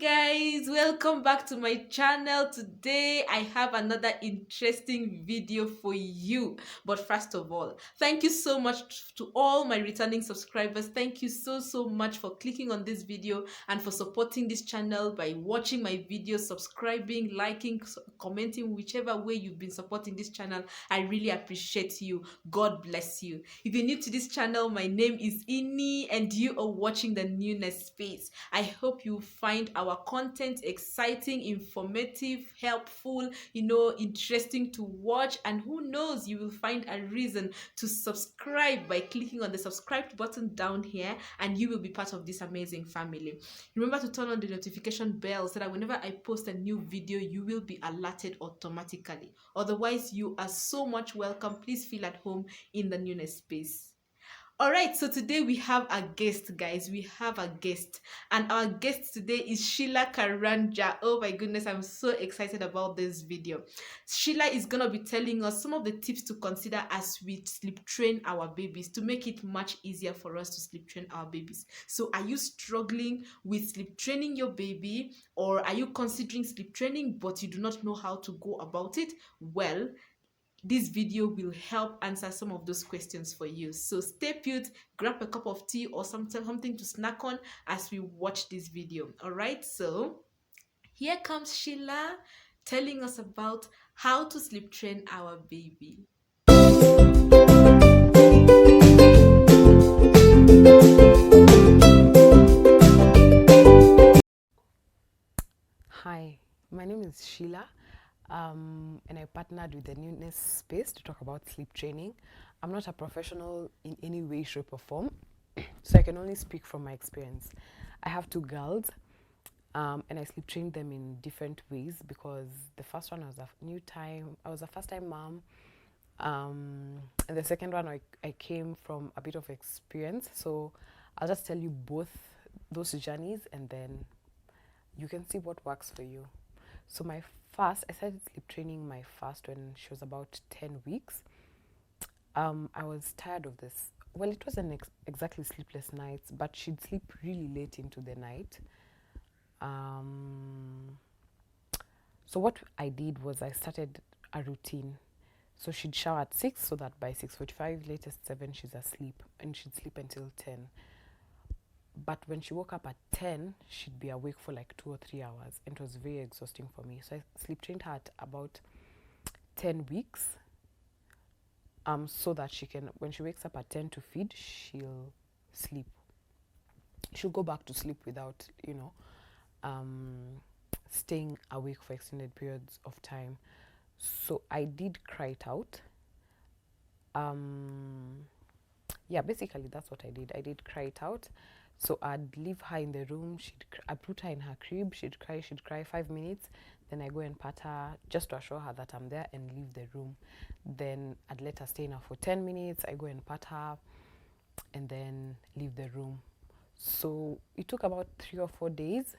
Guys, welcome back to my channel. Today I have another interesting video for you. But first of all, thank you so much to all my returning subscribers. Thank you so much for clicking on this video and for supporting this channel by watching my videos, subscribing, liking, commenting, whichever way you've been supporting this channel. I really appreciate you. God bless you. If you're new to this channel, my name is Inni and you are watching the Newness Space. I hope you find our content exciting, informative, helpful, interesting to watch, and who knows, you will find a reason to subscribe by clicking on the subscribe button down here, and you will be part of this amazing family. Remember to turn on the notification bell so that whenever I post a new video, you will be alerted automatically. Otherwise, you are so much welcome. Please feel at home in the Newness Space. All right, so today we have a guest, guys. We have a guest, and our guest today is Sheila Karanja. Oh my goodness, I'm so excited about this video. Sheila is gonna be telling us some of the tips to consider as we sleep train our babies to make it much easier for us to sleep train our babies. So, are you struggling with sleep training your baby, or are you considering sleep training but you do not know how to go about it? Well, this video will help answer some of those questions for you. So stay put, grab a cup of tea or something to snack on as we watch this video. All right, so here comes Sheila telling us about how to sleep train our baby. Hi, my name is Sheila, and I partnered with the Newness Space to talk about sleep training. I'm not a professional in any way, shape, or form, so I can only speak from my experience. I have two girls, and I sleep trained them in different ways because the first one was I was a first-time mom, and the second one I came from a bit of experience. So I'll just tell you both those journeys, and then you can see what works for you. So I started sleep training my first when she was about 10 weeks. I was tired of this. Well, it wasn't exactly sleepless nights, but she'd sleep really late into the night. So what I did was I started a routine. So she'd shower at 6 so that by 6:45, latest 7, she's asleep, and she'd sleep until 10. But when she woke up at 10, she'd be awake for like 2 or 3 hours, and it was very exhausting for me. So I sleep trained her at about 10 weeks, so that she can, when she wakes up at 10 to feed, she'll sleep. She'll go back to sleep without, staying awake for extended periods of time. So I did cry it out. Yeah, basically that's what I did. I did cry it out. So I'd leave her in the room. I put her in her crib. She'd cry 5 minutes. Then I go and pat her just to assure her that I'm there and leave the room. Then I'd let her stay in her for 10 minutes. I go and pat her and then leave the room. So it took about 3 or 4 days.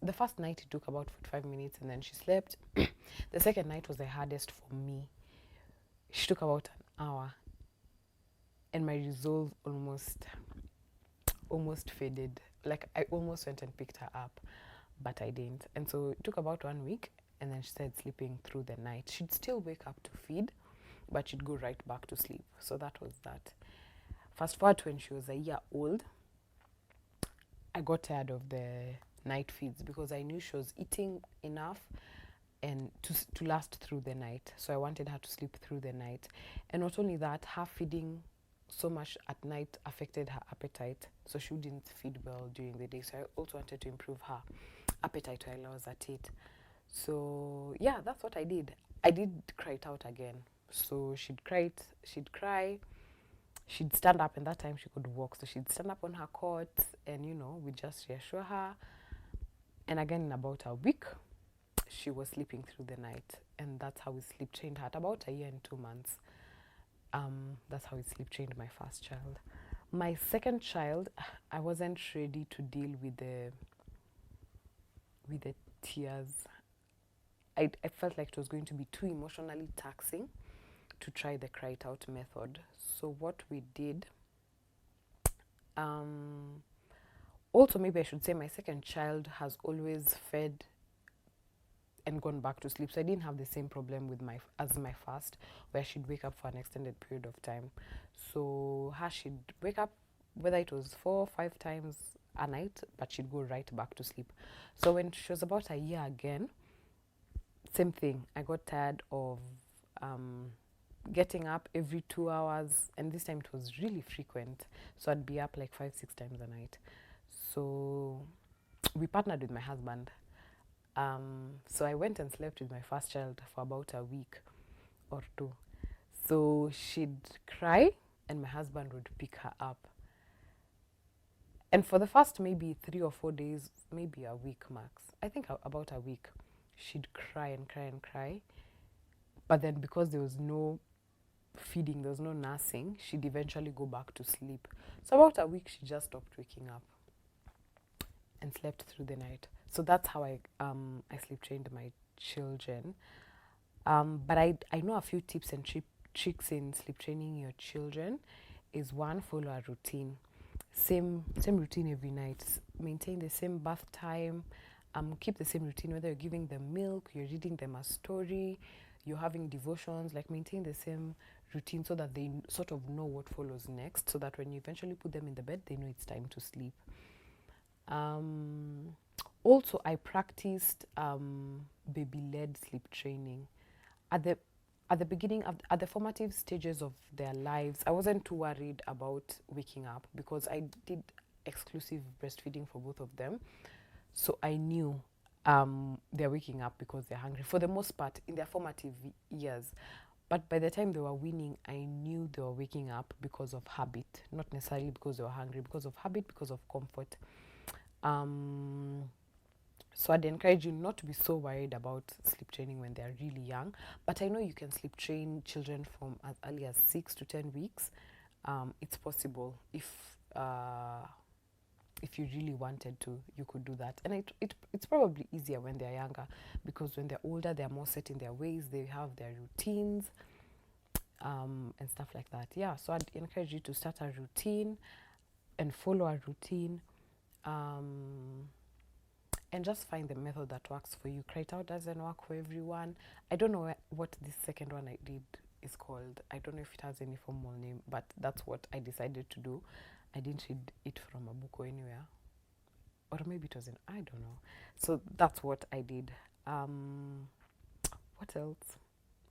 The first night it took about 45 minutes and then she slept. The second night was the hardest for me. She took about an hour and my resolve almost faded. Like I almost went and picked her up, but I didn't. And so it took about 1 week and then she started sleeping through the night. She'd still wake up to feed, but she'd go right back to sleep. So that was that. Fast forward to when she was a year old, I got tired of the night feeds because I knew she was eating enough and to last through the night. So I wanted her to sleep through the night. And not only that, her feeding so much at night affected her appetite, so she wouldn't feed well during the day. So I also wanted to improve her appetite while I was at it. So yeah, that's what I did. I did cry it out again. So she'd cry, she'd stand up, and that time she could walk. So she'd stand up on her cot and we just reassure her. And again, in about a week, she was sleeping through the night, and that's how we sleep trained her at about a year and 2 months. That's how we sleep trained my first child. My second child, I wasn't ready to deal with the tears. I felt like it was going to be too emotionally taxing to try the cry it out method. So what we did, Also, maybe I should say my second child has always fed and gone back to sleep, so I didn't have the same problem with my first, where she'd wake up for an extended period of time. So her, she'd wake up whether it was 4 or 5 times a night, but she'd go right back to sleep. So when she was about a year again, same thing. I got tired of um, getting up every 2 hours, and this time it was really frequent. So I'd be up like 5, 6 times a night. So we partnered with my husband. So I went and slept with my first child for about a week or two. So she'd cry, and my husband would pick her up. And for the first maybe 3 or 4 days, maybe a week max, I think about a week, she'd cry and cry and cry. But then because there was no feeding, there was no nursing, she'd eventually go back to sleep. So about a week, she just stopped waking up and slept through the night. So that's how I sleep trained my children. But I know a few tips and tricks in sleep training your children. Is one, follow a routine. Same routine every night. Maintain the same bath time. Keep the same routine, whether you're giving them milk, you're reading them a story, you're having devotions. Like, maintain the same routine so that they sort of know what follows next, so that when you eventually put them in the bed, they know it's time to sleep. Um, Also, I practiced baby-led sleep training at the beginning of at the formative stages of their lives. I wasn't too worried about waking up because I did exclusive breastfeeding for both of them, so I knew they're waking up because they're hungry for the most part in their formative years. But by the time they were weaning, I knew they were waking up because of habit, not necessarily because they were hungry, because of habit, because of comfort. Um, so I'd encourage you not to be so worried about sleep training when they're really young. But I know you can sleep train children from as early as 6 to 10 weeks. It's possible if you really wanted to, you could do that. And it's probably easier when they're younger, because when they're older, they're more set in their ways. They have their routines and stuff like that. Yeah, so I'd encourage you to start a routine and follow a routine. Um, and just find the method that works for you. Crate out doesn't work for everyone. I don't know what this second one I did is called. I don't know if it has any formal name, but that's what I decided to do. I didn't read it from a book or anywhere, or maybe it wasn't. I don't know. So that's what I did. What else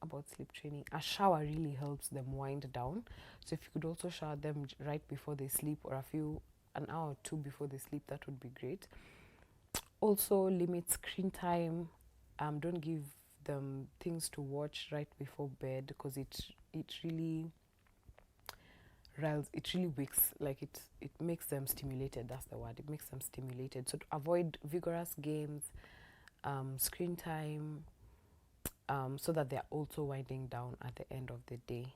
about sleep training? A shower really helps them wind down. So if you could also shower them right before they sleep, or an hour or two before they sleep, that would be great. Also, limit screen time. Don't give them things to watch right before bed, because it really it really wakes, like, it makes them stimulated. That's the word. It makes them stimulated. So to avoid vigorous games, screen time, so that they're also winding down at the end of the day.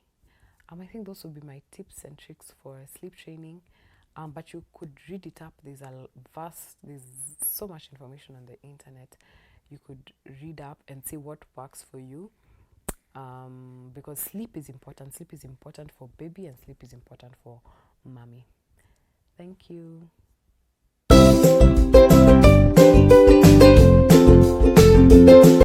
I think those would be my tips and tricks for sleep training. But you could read it up. There's so much information on the internet. You could read up and see what works for you. Because sleep is important. Sleep is important for baby, and sleep is important for mommy. Thank you.